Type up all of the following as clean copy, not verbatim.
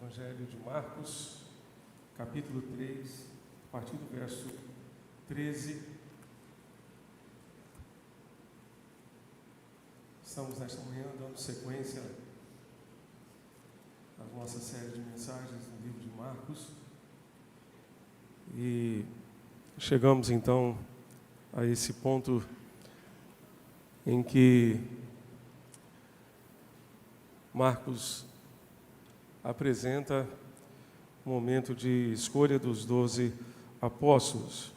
Evangelho de Marcos, capítulo 3, a partir do verso 13. Estamos nesta manhã dando sequência à nossa série de mensagens no livro de Marcos. E chegamos então a esse ponto em que Marcos apresenta o momento de escolha dos 12 apóstolos.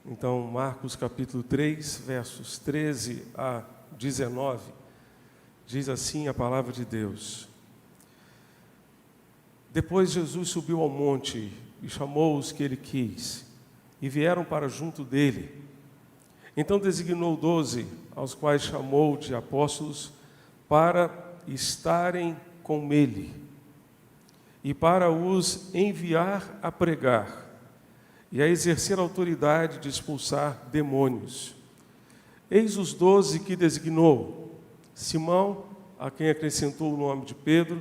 Então, Marcos capítulo 3, versos 13 a 19, diz assim a palavra de Deus. Depois Jesus subiu ao monte e chamou os que ele quis, e vieram para junto dele. Então designou 12, aos quais chamou de apóstolos, para estarem com ele, e para os enviar a pregar, e a exercer a autoridade de expulsar demônios. Eis os 12 que designou: Simão, a quem acrescentou o nome de Pedro,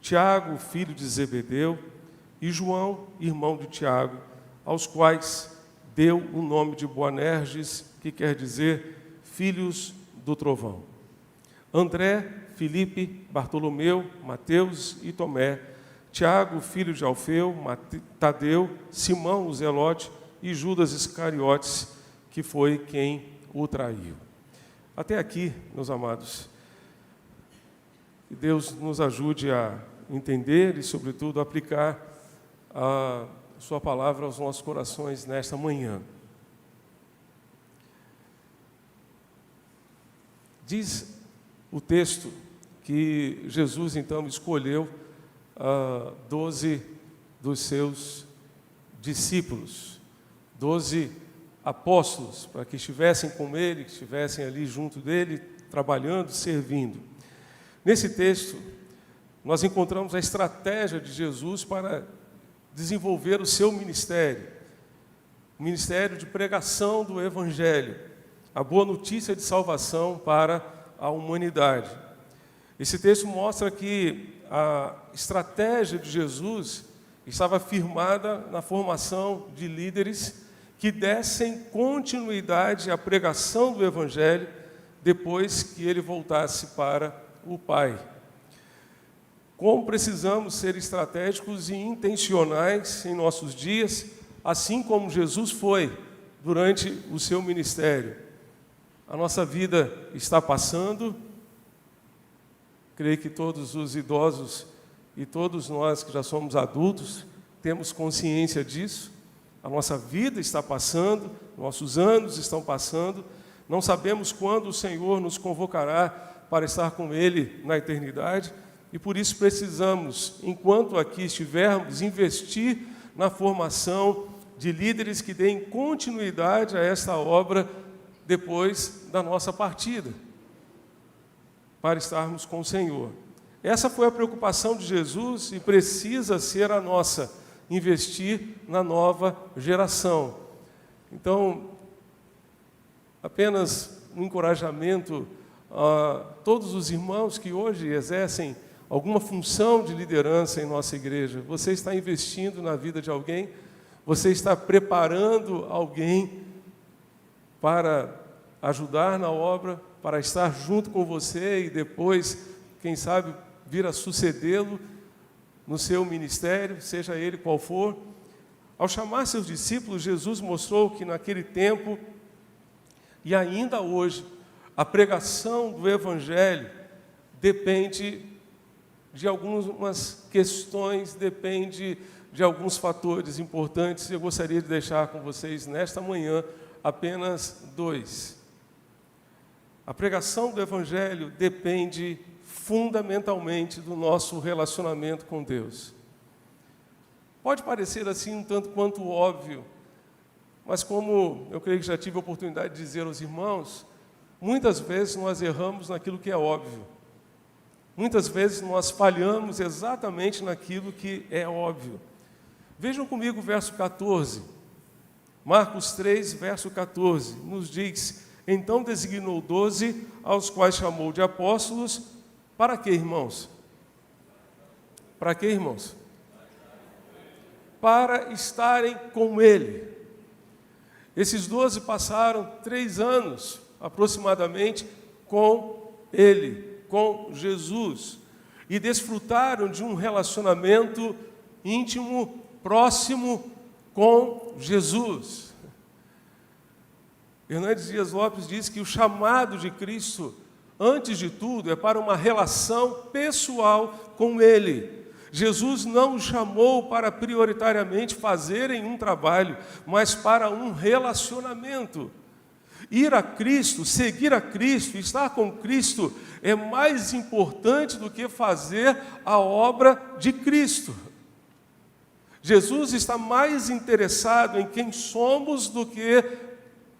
Tiago, filho de Zebedeu, e João, irmão de Tiago, aos quais deu o nome de Boanerges, que quer dizer filhos do trovão. André, Filipe, Bartolomeu, Mateus e Tomé, Tiago, filho de Alfeu, Tadeu, Simão, o Zelote e Judas Iscariotes, que foi quem o traiu. Até aqui, meus amados, que Deus nos ajude a entender e, sobretudo, aplicar a sua palavra aos nossos corações nesta manhã. Diz o texto que Jesus, então, escolheu 12 dos seus discípulos, 12 apóstolos, para que estivessem com ele, que estivessem ali junto dele, trabalhando, servindo. Nesse texto, nós encontramos a estratégia de Jesus para desenvolver o seu ministério, o ministério de pregação do Evangelho, a boa notícia de salvação para a humanidade. Esse texto mostra que a estratégia de Jesus estava firmada na formação de líderes que dessem continuidade à pregação do Evangelho depois que ele voltasse para o Pai. Como precisamos ser estratégicos e intencionais em nossos dias, assim como Jesus foi durante o seu ministério. A nossa vida está passando. Creio que todos os idosos e todos nós que já somos adultos temos consciência disso. A nossa vida está passando, nossos anos estão passando. Não sabemos quando o Senhor nos convocará para estar com Ele na eternidade. E por isso precisamos, enquanto aqui estivermos, investir na formação de líderes que deem continuidade a esta obra depois da nossa partida, para estarmos com o Senhor. Essa foi a preocupação de Jesus e precisa ser a nossa, investir na nova geração. Então, apenas um encorajamento a todos os irmãos que hoje exercem alguma função de liderança em nossa igreja. Você está investindo na vida de alguém? Você está preparando alguém para ajudar na obra, para estar junto com você e depois, quem sabe, vir a sucedê-lo no seu ministério, seja ele qual for? Ao chamar seus discípulos, Jesus mostrou que naquele tempo e ainda hoje, a pregação do Evangelho depende de algumas questões, depende de alguns fatores importantes. Eu gostaria de deixar com vocês nesta manhã apenas 2. A pregação do Evangelho depende fundamentalmente do nosso relacionamento com Deus. Pode parecer assim um tanto quanto óbvio, mas como eu creio que já tive a oportunidade de dizer aos irmãos, muitas vezes nós erramos naquilo que é óbvio. Muitas vezes nós falhamos exatamente naquilo que é óbvio. Vejam comigo o verso 14. Marcos 3, verso 14, nos diz: então designou 12, aos quais chamou de apóstolos, para quê, irmãos? Para quê, irmãos? Para estarem com Ele. Esses 12 passaram 3 anos, aproximadamente, com Ele, com Jesus, e desfrutaram de um relacionamento íntimo, próximo com Jesus. Hernandes Dias Lopes diz que o chamado de Cristo, antes de tudo, é para uma relação pessoal com Ele. Jesus não os chamou para prioritariamente fazerem um trabalho, mas para um relacionamento. Ir a Cristo, seguir a Cristo, estar com Cristo é mais importante do que fazer a obra de Cristo. Jesus está mais interessado em quem somos do que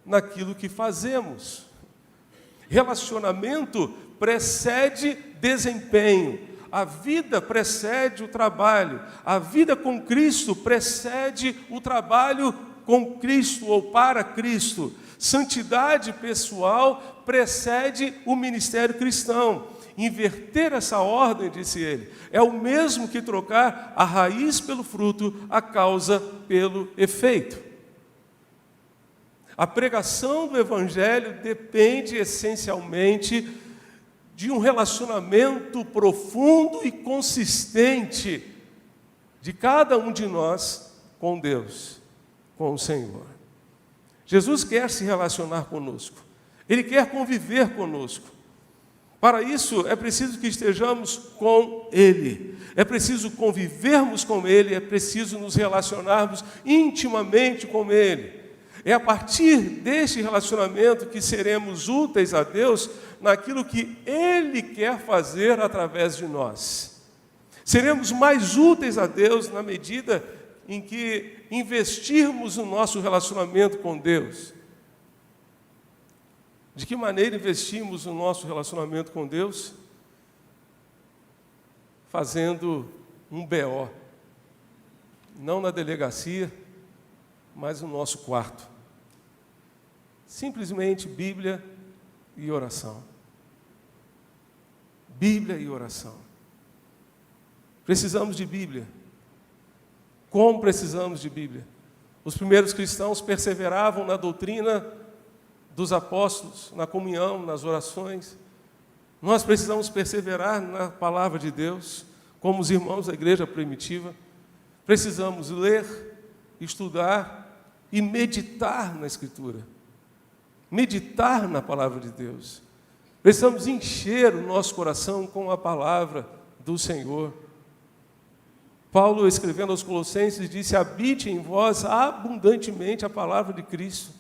naquilo que fazemos. Relacionamento precede desempenho. A vida precede o trabalho. A vida com Cristo precede o trabalho com Cristo ou para Cristo. Santidade pessoal precede o ministério cristão. Inverter essa ordem, disse ele, é o mesmo que trocar a raiz pelo fruto, a causa pelo efeito. A pregação do Evangelho depende essencialmente de um relacionamento profundo e consistente de cada um de nós com Deus, com o Senhor. Jesus quer se relacionar conosco, Ele quer conviver conosco. Para isso é preciso que estejamos com Ele, é preciso convivermos com Ele, é preciso nos relacionarmos intimamente com Ele. É a partir deste relacionamento que seremos úteis a Deus naquilo que Ele quer fazer através de nós. Seremos mais úteis a Deus na medida em que investirmos no nosso relacionamento com Deus. De que maneira investimos no nosso relacionamento com Deus? Fazendo um BO. Não na delegacia, mas no nosso quarto. Simplesmente Bíblia e oração. Bíblia e oração. Precisamos de Bíblia. Como precisamos de Bíblia? Os primeiros cristãos perseveravam na doutrina dos apóstolos, na comunhão, nas orações. Nós precisamos perseverar na palavra de Deus, como os irmãos da igreja primitiva. Precisamos ler, estudar e meditar na Escritura. Meditar na palavra de Deus. Precisamos encher o nosso coração com a palavra do Senhor. Paulo, escrevendo aos Colossenses, disse: habite em vós abundantemente a palavra de Cristo.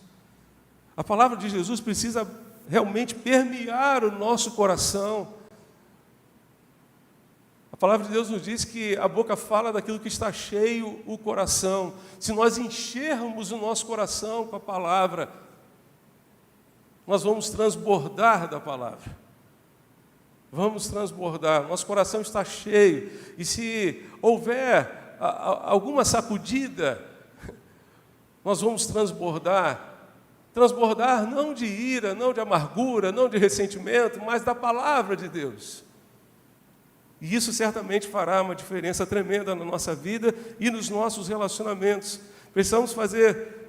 A palavra de Jesus precisa realmente permear o nosso coração. A palavra de Deus nos diz que a boca fala daquilo que está cheio o coração. Se nós enchermos o nosso coração com a palavra, nós vamos transbordar da palavra. Vamos transbordar. Nosso coração está cheio. E se houver alguma sacudida, nós vamos transbordar. Transbordar não de ira, não de amargura, não de ressentimento, mas da palavra de Deus. E isso certamente fará uma diferença tremenda na nossa vida e nos nossos relacionamentos. Precisamos fazer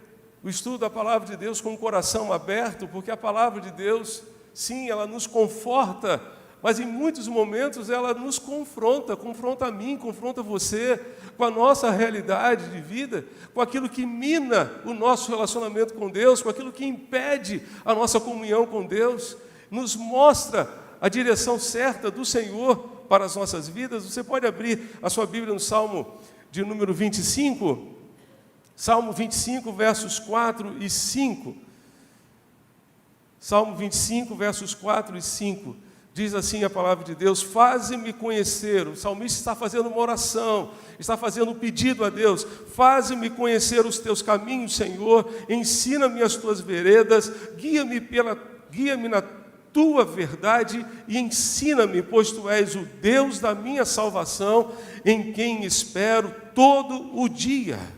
o estudo da palavra de Deus com o coração aberto, porque a palavra de Deus, sim, ela nos conforta, mas em muitos momentos ela nos confronta a mim, confronta você, com a nossa realidade de vida, com aquilo que mina o nosso relacionamento com Deus, com aquilo que impede a nossa comunhão com Deus, nos mostra a direção certa do Senhor para as nossas vidas. Você pode abrir a sua Bíblia no Salmo de número 25, Salmo 25, versos 4 e 5. Salmo 25, versos 4 e 5. Diz assim a palavra de Deus: faze-me conhecer. O salmista está fazendo uma oração, está fazendo um pedido a Deus. Faze-me conhecer os teus caminhos, Senhor. Ensina-me as tuas veredas. Guia-me na tua verdade e ensina-me, pois tu és o Deus da minha salvação, em quem espero todo o dia.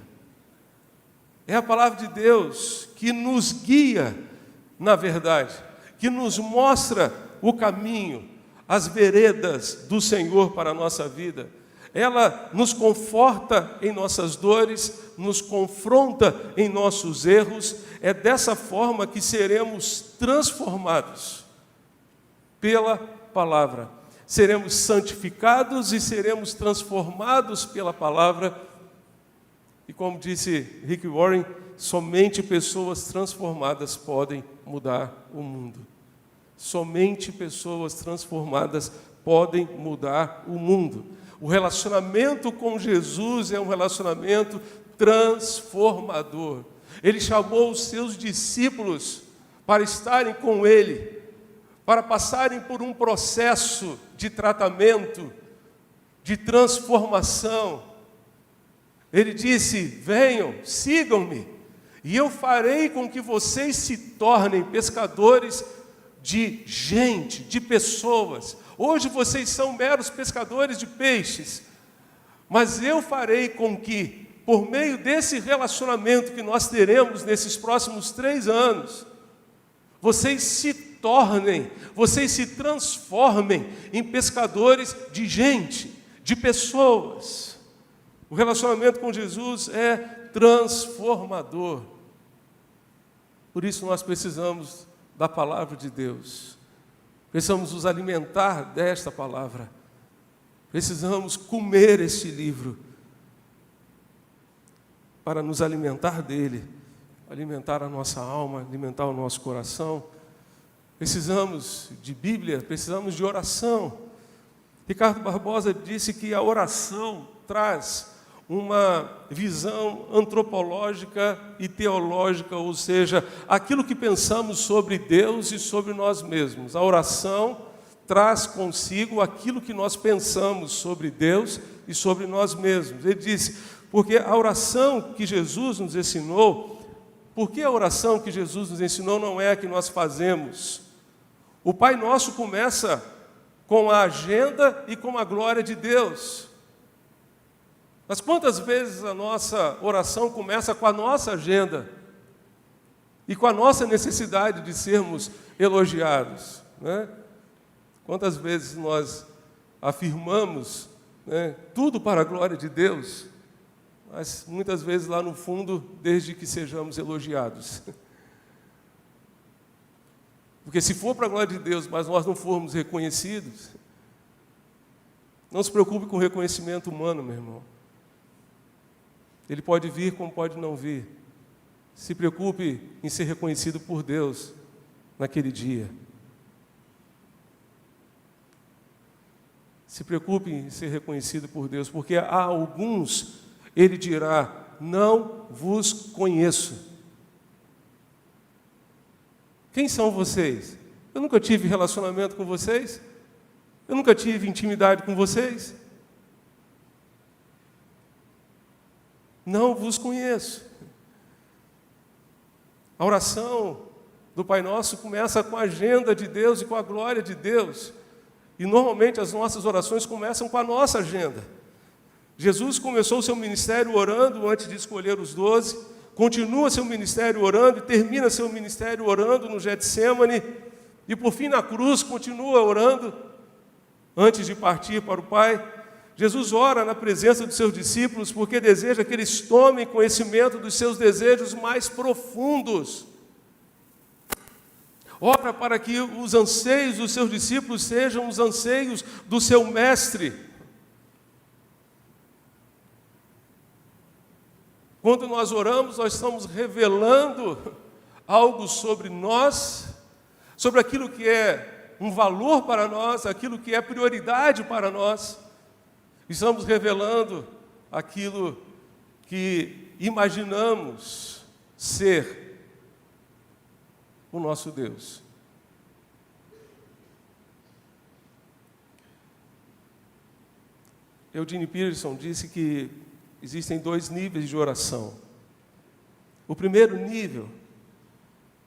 É a palavra de Deus que nos guia na verdade, que nos mostra o caminho, as veredas do Senhor para a nossa vida. ela nos conforta em nossas dores, nos confronta em nossos erros. É dessa forma que seremos transformados pela palavra. Seremos santificados e seremos transformados pela palavra. E como disse Rick Warren, somente pessoas transformadas podem mudar o mundo. Somente pessoas transformadas podem mudar o mundo. O relacionamento com Jesus é um relacionamento transformador. Ele chamou os seus discípulos para estarem com Ele, para passarem por um processo de tratamento, de transformação. Ele disse: venham, sigam-me, e eu farei com que vocês se tornem pescadores de gente, de pessoas. Hoje vocês são meros pescadores de peixes, mas eu farei com que, por meio desse relacionamento que nós teremos nesses próximos 3 anos, vocês se tornem, vocês se transformem em pescadores de gente, de pessoas. O relacionamento com Jesus é transformador. Por isso nós precisamos da palavra de Deus. Precisamos nos alimentar desta palavra. Precisamos comer este livro para nos alimentar dele, alimentar a nossa alma, alimentar o nosso coração. Precisamos de Bíblia, precisamos de oração. Ricardo Barbosa disse que a oração traz uma visão antropológica e teológica, ou seja, aquilo que pensamos sobre Deus e sobre nós mesmos. A oração traz consigo aquilo que nós pensamos sobre Deus e sobre nós mesmos. Ele disse, porque a oração que Jesus nos ensinou, porque a oração que Jesus nos ensinou não é a que nós fazemos. O Pai Nosso começa com a agenda e com a glória de Deus. Mas quantas vezes a nossa oração começa com a nossa agenda e com a nossa necessidade de sermos elogiados, né? Quantas vezes nós afirmamos, né, tudo para a glória de Deus, mas muitas vezes lá no fundo, desde que sejamos elogiados. Porque se for para a glória de Deus, mas nós não formos reconhecidos, não se preocupe com o reconhecimento humano, meu irmão. Ele pode vir como pode não vir. Se preocupe em ser reconhecido por Deus naquele dia. Se preocupe em ser reconhecido por Deus, porque há alguns, Ele dirá, não vos conheço. Quem são vocês? Eu nunca tive relacionamento com vocês? Eu nunca tive intimidade com vocês? Não vos conheço. A oração do Pai Nosso começa com a agenda de Deus e com a glória de Deus. E normalmente as nossas orações começam com a nossa agenda. Jesus começou o seu ministério orando antes de escolher os 12, continua seu ministério orando e termina seu ministério orando no Getsêmani, e por fim na cruz continua orando antes de partir para o Pai. Jesus ora na presença dos seus discípulos porque deseja que eles tomem conhecimento dos seus desejos mais profundos. Ora para que os anseios dos seus discípulos sejam os anseios do seu mestre. Quando nós oramos, nós estamos revelando algo sobre nós, sobre aquilo que é um valor para nós, aquilo que é prioridade para nós. Estamos revelando aquilo que imaginamos ser o nosso Deus. Eugene Peterson disse que existem 2 níveis de oração. O primeiro nível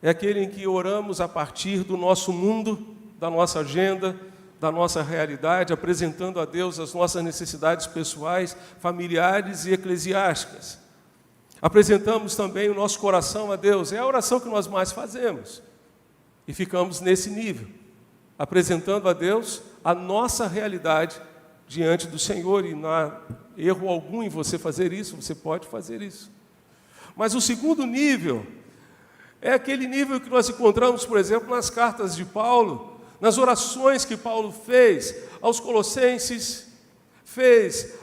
é aquele em que oramos a partir do nosso mundo, da nossa agenda, da nossa realidade, apresentando a Deus as nossas necessidades pessoais, familiares e eclesiásticas. Apresentamos também o nosso coração a Deus. É a oração que nós mais fazemos. E ficamos nesse nível, apresentando a Deus a nossa realidade diante do Senhor, e não há erro algum em você fazer isso, você pode fazer isso. Mas o segundo nível é aquele nível que nós encontramos, por exemplo, nas cartas de Paulo, nas orações que Paulo fez aos Colossenses, fez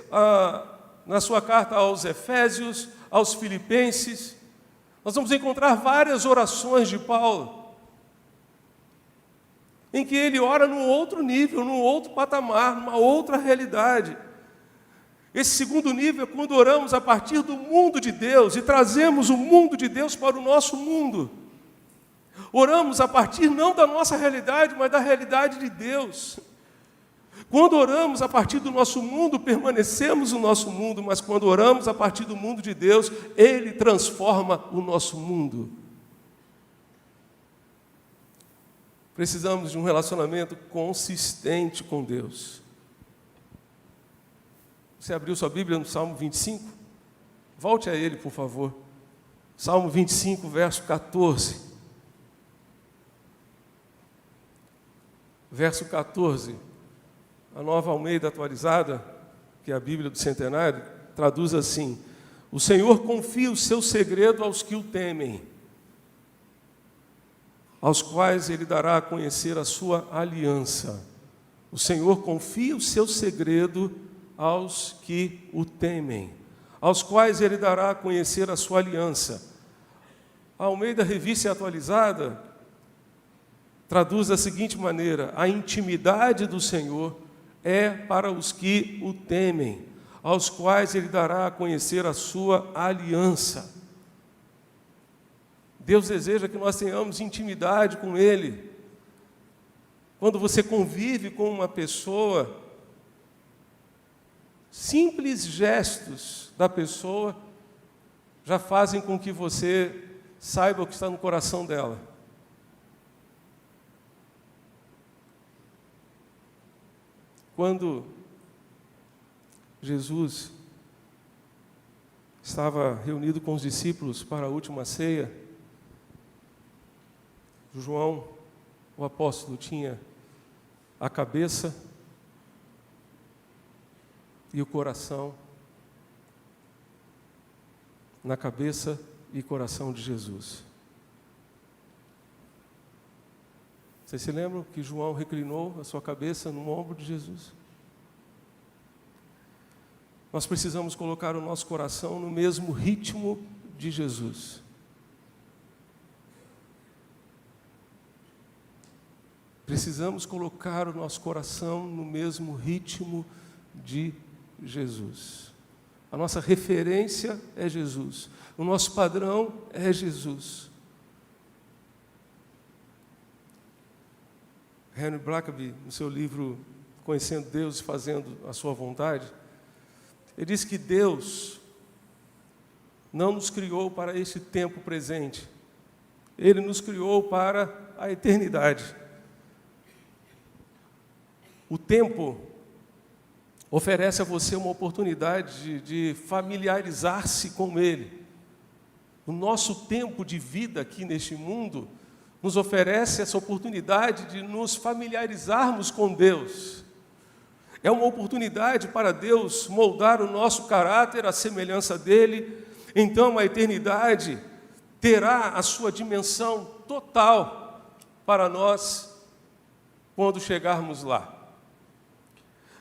na sua carta aos Efésios, aos Filipenses. Nós vamos encontrar várias orações de Paulo, em que ele ora num outro nível, num outro patamar, numa outra realidade. Esse segundo nível é quando oramos a partir do mundo de Deus e trazemos o mundo de Deus para o nosso mundo. Oramos a partir não da nossa realidade, mas da realidade de Deus. Quando oramos a partir do nosso mundo, permanecemos no nosso mundo, mas quando oramos a partir do mundo de Deus, Ele transforma o nosso mundo. Precisamos de um relacionamento consistente com Deus. Você abriu sua Bíblia no Salmo 25? Volte a ele, por favor. Salmo 25, verso 14. Verso 14. A Nova Almeida atualizada, que é a Bíblia do Centenário, traduz assim: o Senhor confia o seu segredo aos que o temem, aos quais Ele dará a conhecer a sua aliança. O Senhor confia o seu segredo aos que o temem, aos quais Ele dará a conhecer a sua aliança. A Almeida Revista Atualizada traduz da seguinte maneira: a intimidade do Senhor é para os que o temem, aos quais Ele dará a conhecer a sua aliança. Deus deseja que nós tenhamos intimidade com Ele. Quando você convive com uma pessoa, simples gestos da pessoa já fazem com que você saiba o que está no coração dela. Quando Jesus estava reunido com os discípulos para a última ceia, João, o apóstolo, tinha a cabeça e o coração na cabeça e coração de Jesus. Vocês se lembram que João reclinou a sua cabeça no ombro de Jesus? Nós precisamos colocar o nosso coração no mesmo ritmo de Jesus. Precisamos colocar o nosso coração no mesmo ritmo de Jesus. A nossa referência é Jesus. O nosso padrão é Jesus. Henry Blackaby, no seu livro Conhecendo Deus e Fazendo a Sua Vontade, ele diz que Deus não nos criou para este tempo presente. Ele nos criou para a eternidade. O tempo oferece a você uma oportunidade de familiarizar-se com Ele. O nosso tempo de vida aqui neste mundo nos oferece essa oportunidade de nos familiarizarmos com Deus. É uma oportunidade para Deus moldar o nosso caráter à semelhança dEle. Então a eternidade terá a sua dimensão total para nós quando chegarmos lá.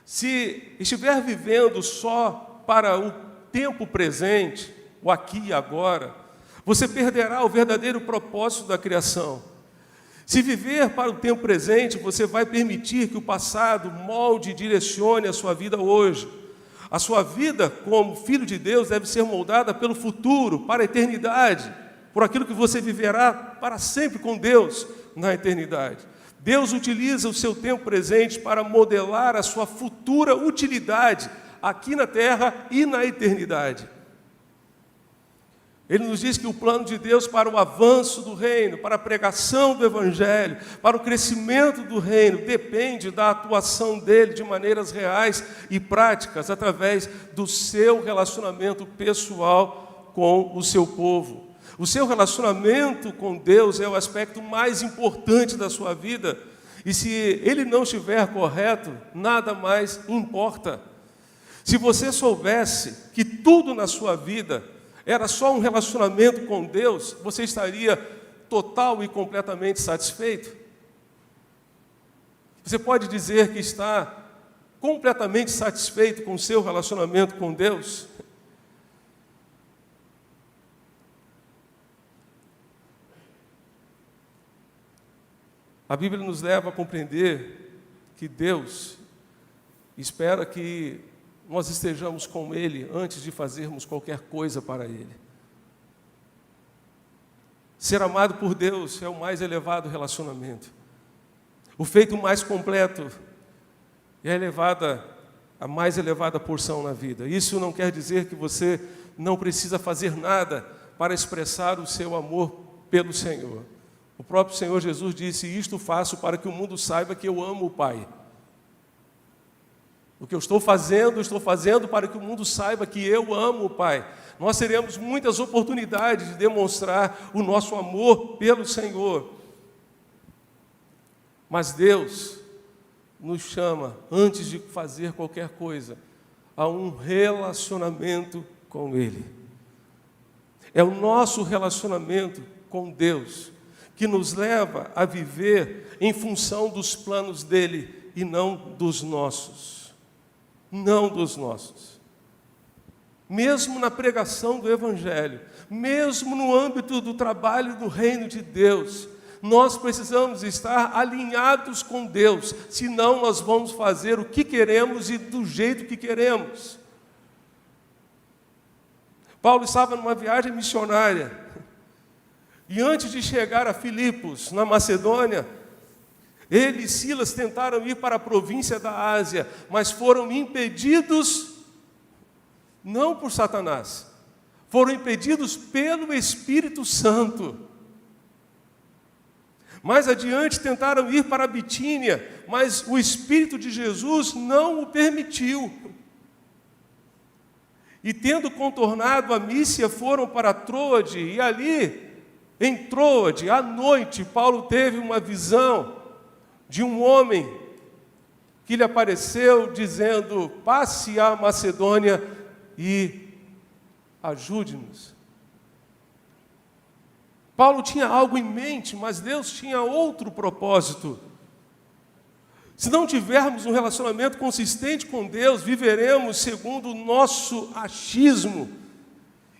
Se estiver vivendo só para o tempo presente, o aqui e agora, você perderá o verdadeiro propósito da criação. Se viver para o tempo presente, você vai permitir que o passado molde e direcione a sua vida hoje. A sua vida como filho de Deus deve ser moldada pelo futuro, para a eternidade, por aquilo que você viverá para sempre com Deus na eternidade. Deus utiliza o seu tempo presente para modelar a sua futura utilidade aqui na terra e na eternidade. Ele nos diz que o plano de Deus para o avanço do reino, para a pregação do Evangelho, para o crescimento do reino, depende da atuação dele de maneiras reais e práticas, através do seu relacionamento pessoal com o seu povo. O seu relacionamento com Deus é o aspecto mais importante da sua vida. E se ele não estiver correto, nada mais importa. Se você soubesse que tudo na sua vida era só um relacionamento com Deus, você estaria total e completamente satisfeito? Você pode dizer que está completamente satisfeito com o seu relacionamento com Deus? A Bíblia nos leva a compreender que Deus espera que nós estejamos com Ele antes de fazermos qualquer coisa para Ele. Ser amado por Deus é o mais elevado relacionamento. O feito mais completo é a mais elevada porção na vida. Isso não quer dizer que você não precisa fazer nada para expressar o seu amor pelo Senhor. O próprio Senhor Jesus disse: isto faço para que o mundo saiba que eu amo o Pai. O que eu estou fazendo para que o mundo saiba que eu amo o Pai. Nós teremos muitas oportunidades de demonstrar o nosso amor pelo Senhor. Mas Deus nos chama, antes de fazer qualquer coisa, a um relacionamento com Ele. É o nosso relacionamento com Deus que nos leva a viver em função dos planos dEle e não dos nossos. Não dos nossos. Mesmo na pregação do Evangelho, mesmo no âmbito do trabalho do reino de Deus, nós precisamos estar alinhados com Deus, senão nós vamos fazer o que queremos e do jeito que queremos. Paulo estava numa viagem missionária, e antes de chegar a Filipos, na Macedônia, ele e Silas tentaram ir para a província da Ásia, mas foram impedidos, não por Satanás, foram impedidos pelo Espírito Santo. Mais adiante tentaram ir para a Bitínia, mas o Espírito de Jesus não o permitiu. E tendo contornado a Mísia, foram para Troade, e ali, em Troade, à noite, Paulo teve uma visão de um homem que lhe apareceu dizendo: passe à Macedônia e ajude-nos. Paulo tinha algo em mente, mas Deus tinha outro propósito. Se não tivermos um relacionamento consistente com Deus, viveremos segundo o nosso achismo.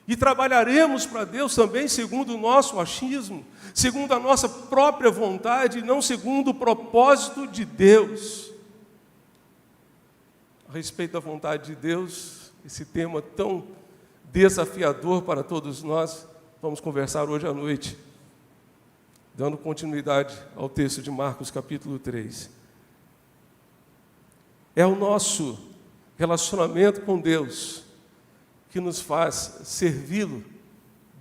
E trabalharemos para Deus também segundo o nosso achismo, segundo a nossa própria vontade, não segundo o propósito de Deus. A respeito da vontade de Deus, esse tema tão desafiador para todos nós, vamos conversar hoje à noite, dando continuidade ao texto de Marcos capítulo 3. É o nosso relacionamento com Deus que nos faz servi-lo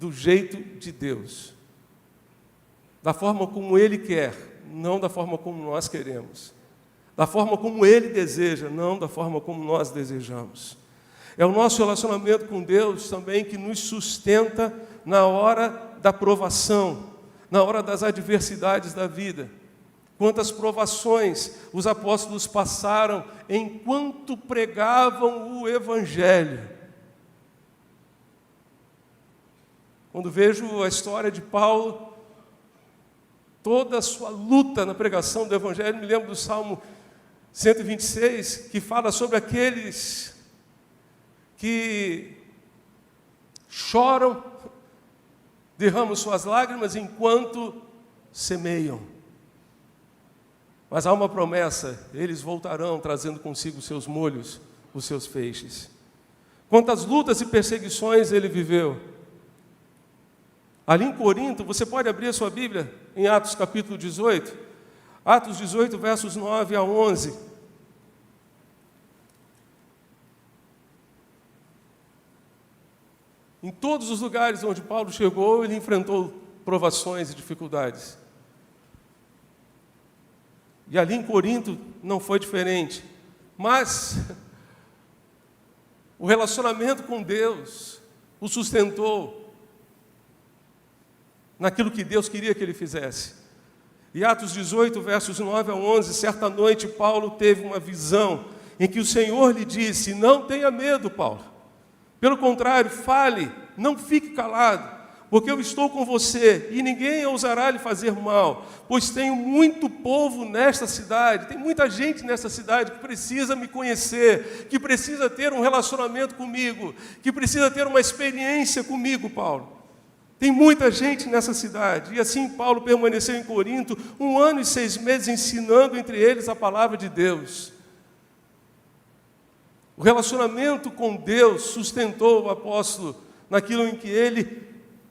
do jeito de Deus, da forma como Ele quer, não da forma como nós queremos, da forma como Ele deseja, não da forma como nós desejamos. É o nosso relacionamento com Deus também que nos sustenta na hora da provação, na hora das adversidades da vida. Quantas provações os apóstolos passaram enquanto pregavam o Evangelho. Quando vejo a história de Paulo, toda a sua luta na pregação do Evangelho, me lembro do Salmo 126, que fala sobre aqueles que choram, derramam suas lágrimas enquanto semeiam. Mas há uma promessa: eles voltarão trazendo consigo os seus molhos, os seus feixes. Quantas lutas e perseguições ele viveu. Ali em Corinto, você pode abrir a sua Bíblia em Atos capítulo 18, Atos 18, versos 9 a 11. Em todos os lugares onde Paulo chegou, ele enfrentou provações e dificuldades. E ali em Corinto não foi diferente. Mas o relacionamento com Deus o sustentou naquilo que Deus queria que ele fizesse. E Atos 18, versos 9 a 11, certa noite Paulo teve uma visão em que o Senhor lhe disse: não tenha medo, Paulo. Pelo contrário, fale, não fique calado, porque eu estou com você e ninguém ousará lhe fazer mal, pois tenho muito povo nesta cidade, tem muita gente nessa cidade que precisa me conhecer, que precisa ter um relacionamento comigo, que precisa ter uma experiência comigo, Paulo. Tem muita gente nessa cidade. E assim Paulo permaneceu em Corinto 1 ano e 6 meses ensinando entre eles a palavra de Deus. O relacionamento com Deus sustentou o apóstolo naquilo em que ele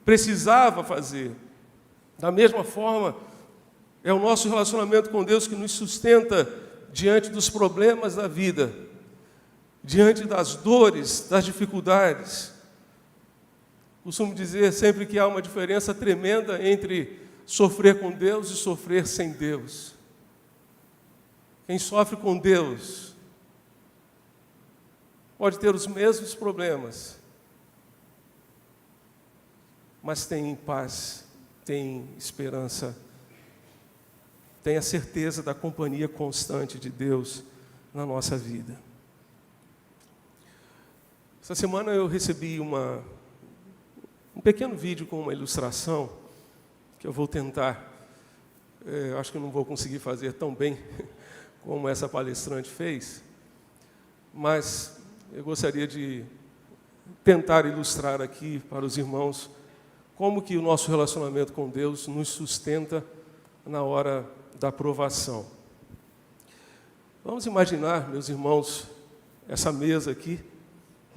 precisava fazer. Da mesma forma, é o nosso relacionamento com Deus que nos sustenta diante dos problemas da vida, diante das dores, das dificuldades. Costumo dizer sempre que há uma diferença tremenda entre sofrer com Deus e sofrer sem Deus. Quem sofre com Deus pode ter os mesmos problemas, mas tem paz, tem esperança, tem a certeza da companhia constante de Deus na nossa vida. Essa semana eu recebi um pequeno vídeo com uma ilustração que eu vou tentar, acho que eu não vou conseguir fazer tão bem como essa palestrante fez, mas eu gostaria de tentar ilustrar aqui para os irmãos como que o nosso relacionamento com Deus nos sustenta na hora da provação. Vamos imaginar, meus irmãos, essa mesa aqui,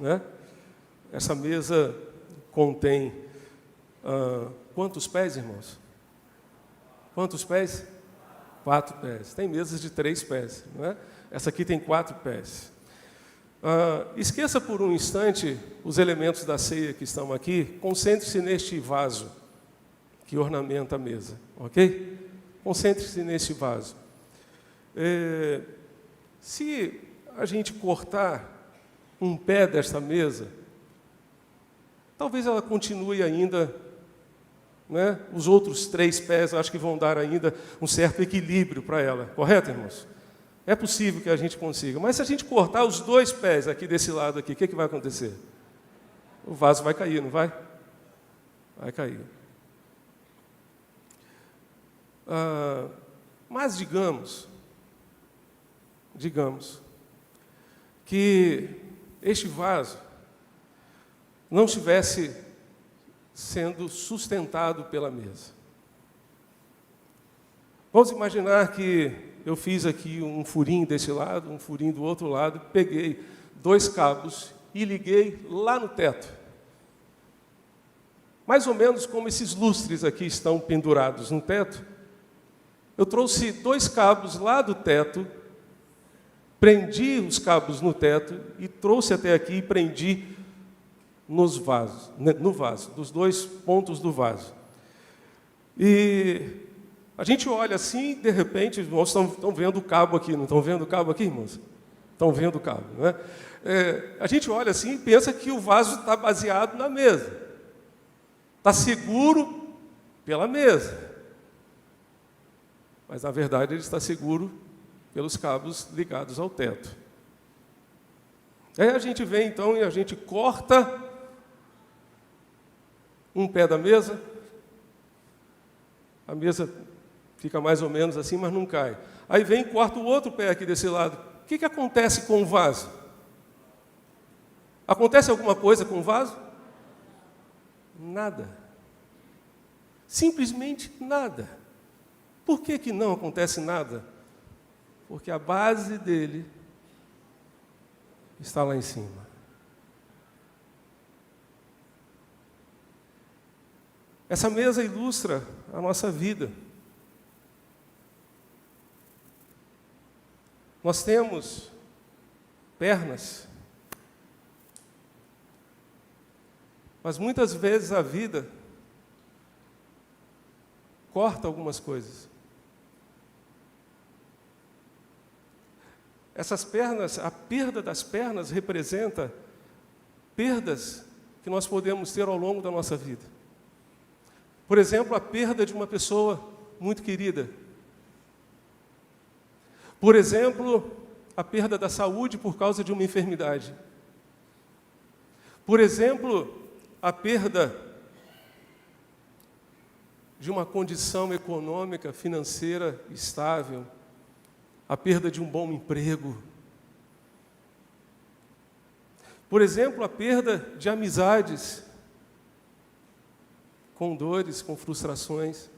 né? Essa mesa contém quantos pés, irmãos? Quantos pés? 4 pés. Tem mesas de 3 pés, não é? Essa aqui tem 4 pés. Esqueça por um instante os elementos da ceia que estão aqui, concentre-se neste vaso que ornamenta a mesa, ok? Concentre-se neste vaso. Se a gente cortar um pé desta mesa, talvez ela continue ainda, né? Os outros 3 pés, acho que vão dar ainda um certo equilíbrio para ela, correto, irmãos? É possível que a gente consiga, mas se a gente cortar os 2 pés aqui desse lado aqui, o que vai acontecer? O vaso vai cair, não vai? Vai cair. Mas digamos que este vaso não estivesse sendo sustentado pela mesa. Vamos imaginar que eu fiz aqui um furinho desse lado, um furinho do outro lado, peguei 2 cabos e liguei lá no teto. Mais ou menos como esses lustres aqui estão pendurados no teto, eu trouxe 2 cabos lá do teto, prendi os cabos no teto e trouxe até aqui e prendi no vaso, dos 2 pontos do vaso. E a gente olha assim, de repente, irmãos estão vendo o cabo aqui, não estão vendo o cabo aqui, irmãos? Estão vendo o cabo, não é? A gente olha assim e pensa que o vaso está baseado na mesa. Está seguro pela mesa. Mas, na verdade, ele está seguro pelos cabos ligados ao teto. Aí a gente vem, então, e a gente corta um pé da mesa. A mesa fica mais ou menos assim, mas não cai. Aí vem e corta o outro pé aqui desse lado. O que acontece com o vaso? Acontece alguma coisa com o vaso? Nada. Simplesmente nada. Por que não acontece nada? Porque a base dele está lá em cima. Essa mesa ilustra a nossa vida. Nós temos pernas, mas muitas vezes a vida corta algumas coisas. Essas pernas, a perda das pernas representa perdas que nós podemos ter ao longo da nossa vida. Por exemplo, a perda de uma pessoa muito querida, Por exemplo, a perda da saúde por causa de uma enfermidade. Por exemplo, a perda de uma condição econômica, financeira estável, a perda de um bom emprego. Por exemplo, a perda de amizades, com dores, com frustrações.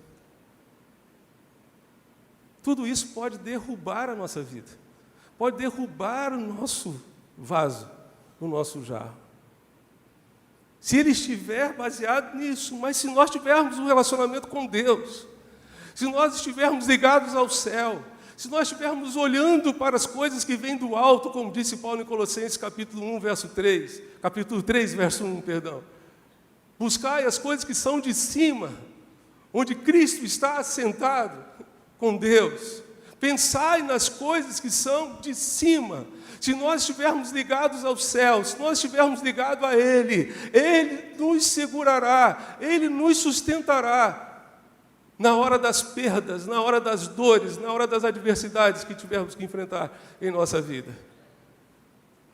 Tudo isso pode derrubar a nossa vida, pode derrubar o nosso vaso, o nosso jarro. Se ele estiver baseado nisso, mas se nós tivermos um relacionamento com Deus, se nós estivermos ligados ao céu, se nós estivermos olhando para as coisas que vêm do alto, como disse Paulo em Colossenses capítulo 1, verso 3, capítulo 3, verso 1, perdão. Buscai as coisas que são de cima, onde Cristo está assentado com Deus. Pensai nas coisas que são de cima. Se nós estivermos ligados ao céu, se nós estivermos ligados a Ele, Ele nos segurará, Ele nos sustentará na hora das perdas, na hora das dores, na hora das adversidades que tivermos que enfrentar em nossa vida.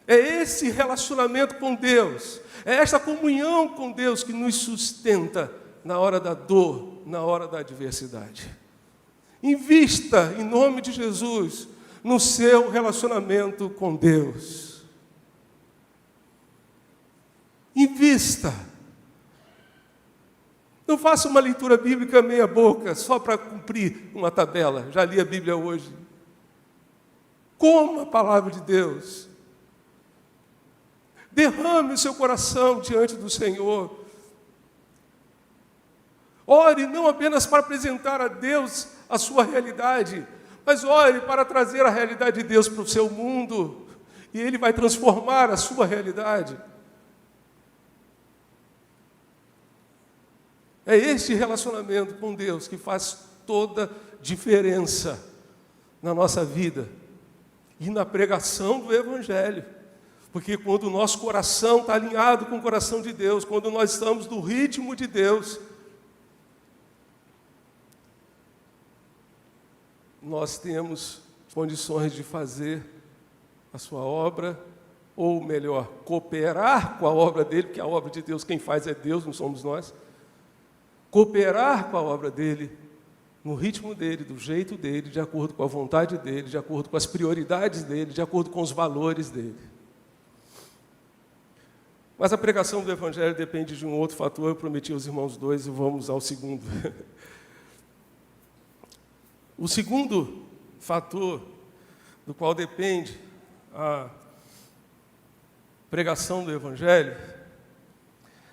É esse relacionamento com Deus, é esta comunhão com Deus que nos sustenta na hora da dor, na hora da adversidade. Invista, em nome de Jesus, no seu relacionamento com Deus. Invista. Não faça uma leitura bíblica meia boca, só para cumprir uma tabela. Já li a Bíblia hoje. Coma a palavra de Deus. Derrame o seu coração diante do Senhor. Ore não apenas para apresentar a Deus a sua realidade, mas ore para trazer a realidade de Deus para o seu mundo, e Ele vai transformar a sua realidade. É este relacionamento com Deus que faz toda diferença na nossa vida e na pregação do Evangelho. Porque quando o nosso coração está alinhado com o coração de Deus, quando nós estamos no ritmo de Deus, nós temos condições de fazer a sua obra, ou melhor, cooperar com a obra dele, porque a obra de Deus, quem faz é Deus, não somos nós. Cooperar com a obra dele, no ritmo dele, do jeito dele, de acordo com a vontade dele, de acordo com as prioridades dele, de acordo com os valores dele. Mas a pregação do Evangelho depende de um outro fator. Eu prometi aos irmãos dois e vamos ao segundo. O segundo fator do qual depende a pregação do Evangelho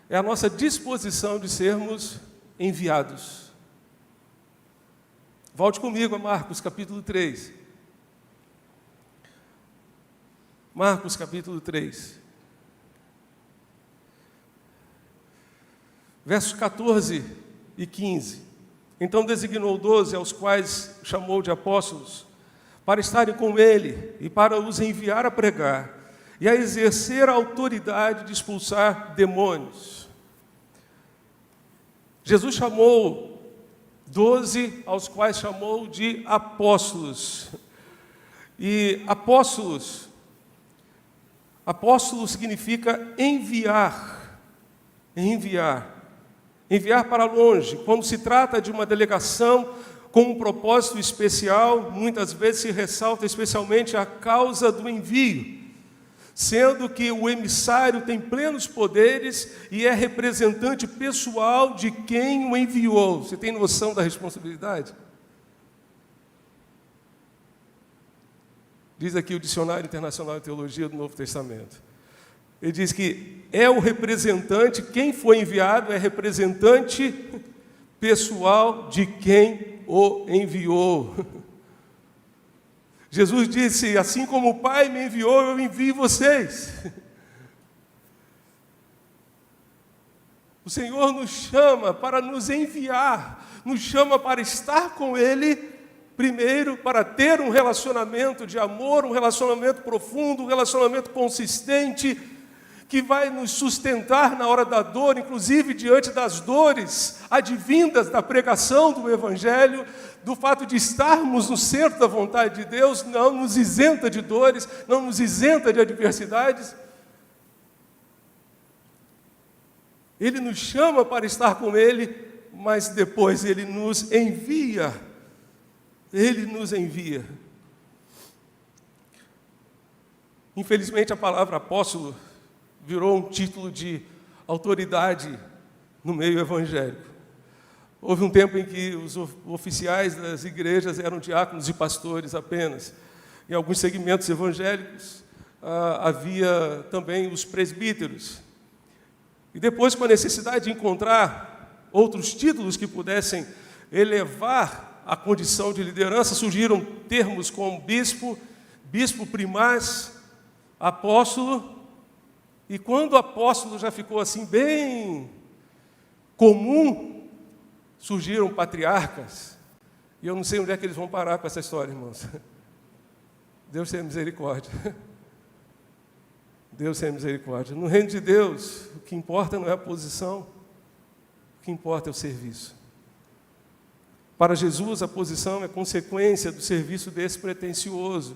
é a nossa disposição de sermos enviados. Volte comigo a Marcos capítulo 3. Marcos capítulo 3. Versos 14 e 15. Então designou 12, aos quais chamou de apóstolos, para estarem com ele e para os enviar a pregar e a exercer a autoridade de expulsar demônios. Jesus chamou 12, aos quais chamou de apóstolos. E apóstolos significa enviar, enviar para longe. Quando se trata de uma delegação com um propósito especial, muitas vezes se ressalta especialmente a causa do envio, sendo que o emissário tem plenos poderes e é representante pessoal de quem o enviou. Você tem noção da responsabilidade? Diz aqui o Dicionário Internacional de Teologia do Novo Testamento. Ele diz que é o representante, quem foi enviado é representante pessoal de quem o enviou. Jesus disse, assim como o Pai me enviou, eu envio vocês. O Senhor nos chama para nos enviar, nos chama para estar com Ele, primeiro, para ter um relacionamento de amor, um relacionamento profundo, um relacionamento consistente, que vai nos sustentar na hora da dor, inclusive diante das dores advindas da pregação do Evangelho, do fato de estarmos no centro da vontade de Deus, não nos isenta de dores, não nos isenta de adversidades. Ele nos chama para estar com Ele, mas depois Ele nos envia. Ele nos envia. Infelizmente, a palavra apóstolo virou um título de autoridade no meio evangélico. Houve um tempo em que os oficiais das igrejas eram diáconos e pastores apenas. Em alguns segmentos evangélicos havia também os presbíteros. E depois, com a necessidade de encontrar outros títulos que pudessem elevar a condição de liderança, surgiram termos como bispo, bispo primaz, apóstolo. E quando o apóstolo já ficou assim bem comum, surgiram patriarcas. E eu não sei onde é que eles vão parar com essa história, irmãos. Deus tenha misericórdia. Deus tenha misericórdia. No reino de Deus, o que importa não é a posição, o que importa é o serviço. Para Jesus, a posição é consequência do serviço despretensioso,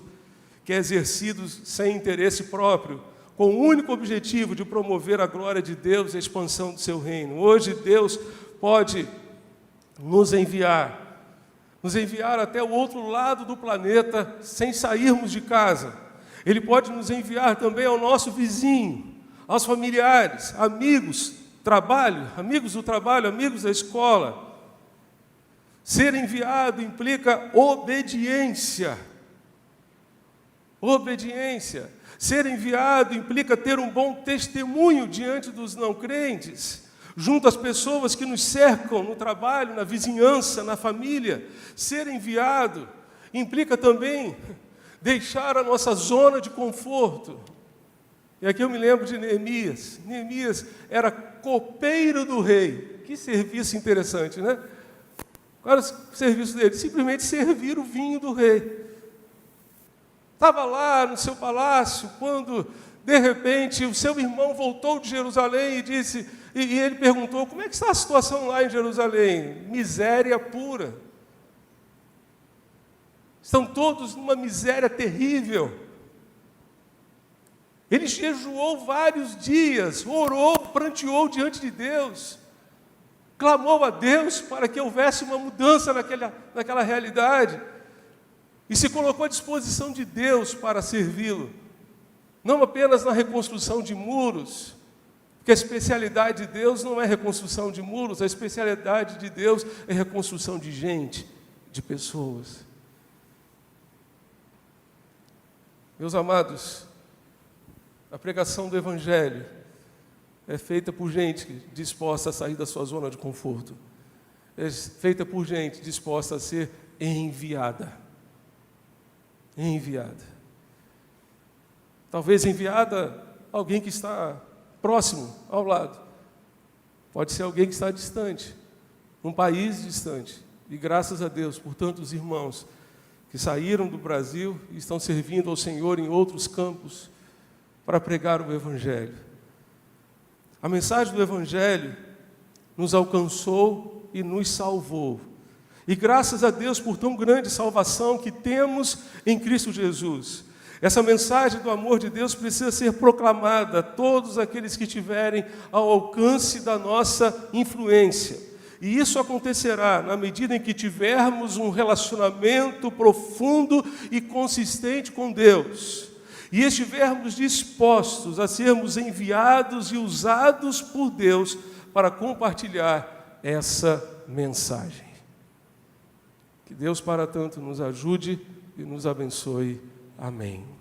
que é exercido sem interesse próprio, com o único objetivo de promover a glória de Deus e a expansão do seu reino. Hoje Deus pode nos enviar até o outro lado do planeta sem sairmos de casa. Ele pode nos enviar também ao nosso vizinho, aos familiares, amigos, amigos do trabalho, amigos da escola. Ser enviado implica obediência. Obediência. Ser enviado implica ter um bom testemunho diante dos não crentes, junto às pessoas que nos cercam no trabalho, na vizinhança, na família. Ser enviado implica também deixar a nossa zona de conforto. E aqui eu me lembro de Neemias. Neemias era copeiro do rei. Que serviço interessante, né? Qual era o serviço dele? Simplesmente servir o vinho do rei. Estava lá no seu palácio, quando, de repente, o seu irmão voltou de Jerusalém e ele perguntou: como é que está a situação lá em Jerusalém? Miséria pura. Estão todos numa miséria terrível. Ele jejuou vários dias, orou, pranteou diante de Deus, clamou a Deus para que houvesse uma mudança naquela realidade. E se colocou à disposição de Deus para servi-lo. Não apenas na reconstrução de muros, porque a especialidade de Deus não é reconstrução de muros, a especialidade de Deus é reconstrução de gente, de pessoas. Meus amados, a pregação do Evangelho é feita por gente disposta a sair da sua zona de conforto. É feita por gente disposta a ser enviada. Enviada. Talvez enviada alguém que está próximo, ao lado. Pode ser alguém que está distante, num país distante. E graças a Deus por tantos irmãos que saíram do Brasil e estão servindo ao Senhor em outros campos para pregar o Evangelho. A mensagem do Evangelho nos alcançou e nos salvou. E graças a Deus por tão grande salvação que temos em Cristo Jesus. Essa mensagem do amor de Deus precisa ser proclamada a todos aqueles que estiverem ao alcance da nossa influência. E isso acontecerá na medida em que tivermos um relacionamento profundo e consistente com Deus. E estivermos dispostos a sermos enviados e usados por Deus para compartilhar essa mensagem. Que Deus para tanto nos ajude e nos abençoe. Amém.